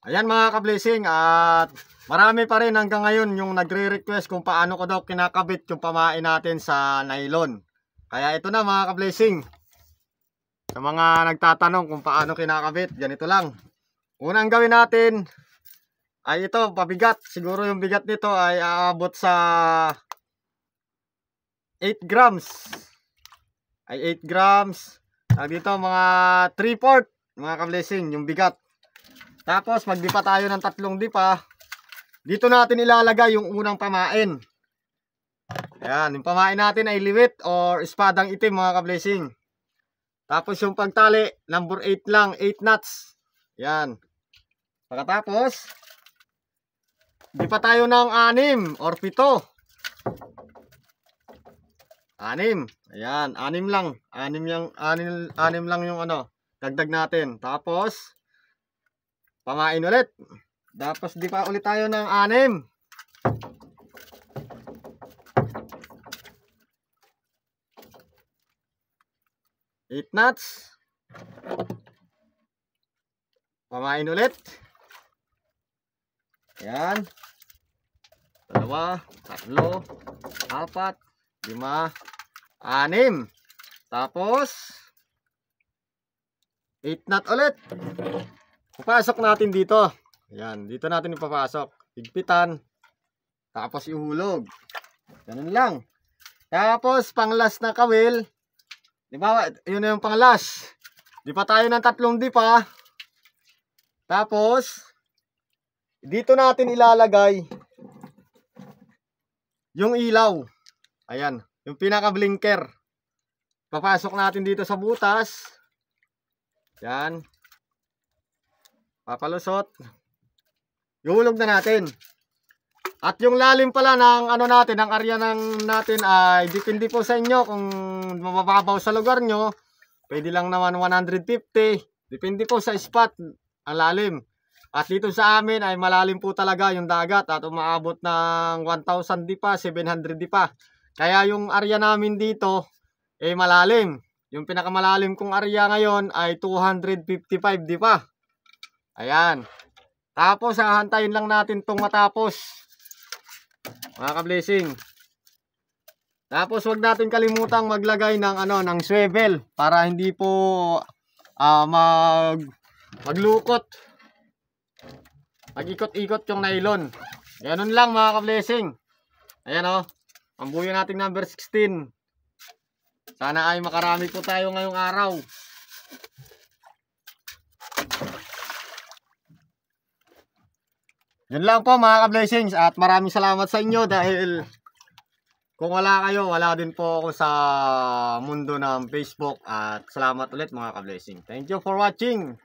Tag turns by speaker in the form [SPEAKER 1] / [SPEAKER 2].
[SPEAKER 1] Ayan mga ka-blessing, at marami pa rin hanggang ngayon yung nagre-request kung paano ko daw kinakabit yung pamain natin sa nylon. Kaya ito na mga ka-blessing. Sa mga nagtatanong kung paano kinakabit, ganito lang. Unang gawin natin ay ito, pabigat. Siguro yung bigat nito ay aabot sa 8 grams. Ay 8 grams. Dito mga 3/4 mga ka-blessing yung bigat. Tapos magdipa tayo ng 3 dipa. Dito natin ilalagay yung unang pamain. Ayan, yung pamain natin ay liwit or espadang itim mga ka-blessing. Tapos yung pagtali, number 8 lang, 8 knots. Ayan. Pagkatapos, dipa tayo ng 6 or 7. 6. Ayan, 6 lang. 6 lang yung dagdag natin. Tapos pamain ulit. Tapos di pa ulit tayo ng 6. Eight knots. Pamain ulit. Ayan. 2, 3, 4, 5, 6. Tapos 8 knot ulit. Papasok natin dito. Ayan, dito natin ipapasok. Higpitan. Tapos ihulog. Ganun lang. Tapos panglas na kawil. Diba, yun na yung panglas. Di pa tayo ng 3 dipa. Tapos dito natin ilalagay yung ilaw. Ayan, yung pinaka blinker. Papasok natin dito sa butas. Yan. Papalusot. Ihulog na natin. At yung lalim pala ng natin, ng area natin ay depende po sa inyo kung mababaw sa lugar nyo. Pwede lang naman 150. Depende po sa spot ang lalim. At dito sa amin ay malalim po talaga yung dagat at umaabot ng 1,000 dipa, 700 dipa. Kaya yung area namin dito ay malalim. Yung pinakamalalim kong area ngayon ay 255 dipa. Ayan. Tapos hahantayin lang natin tong matapos. Mga ka-blessing. Tapos wag natin kalimutang maglagay ng ng swivel para hindi po maglukot. Mag-ikot-ikot yung nylon. Ganun lang mga ka-blessing. Ayan ang buyo nating number 16. Sana ay makarami po tayo ngayong araw. Yun lang po mga ka-blessings, at maraming salamat sa inyo dahil kung wala kayo, wala din po ako sa mundo ng Facebook. At salamat ulit mga ka-blessing. Thank you for watching.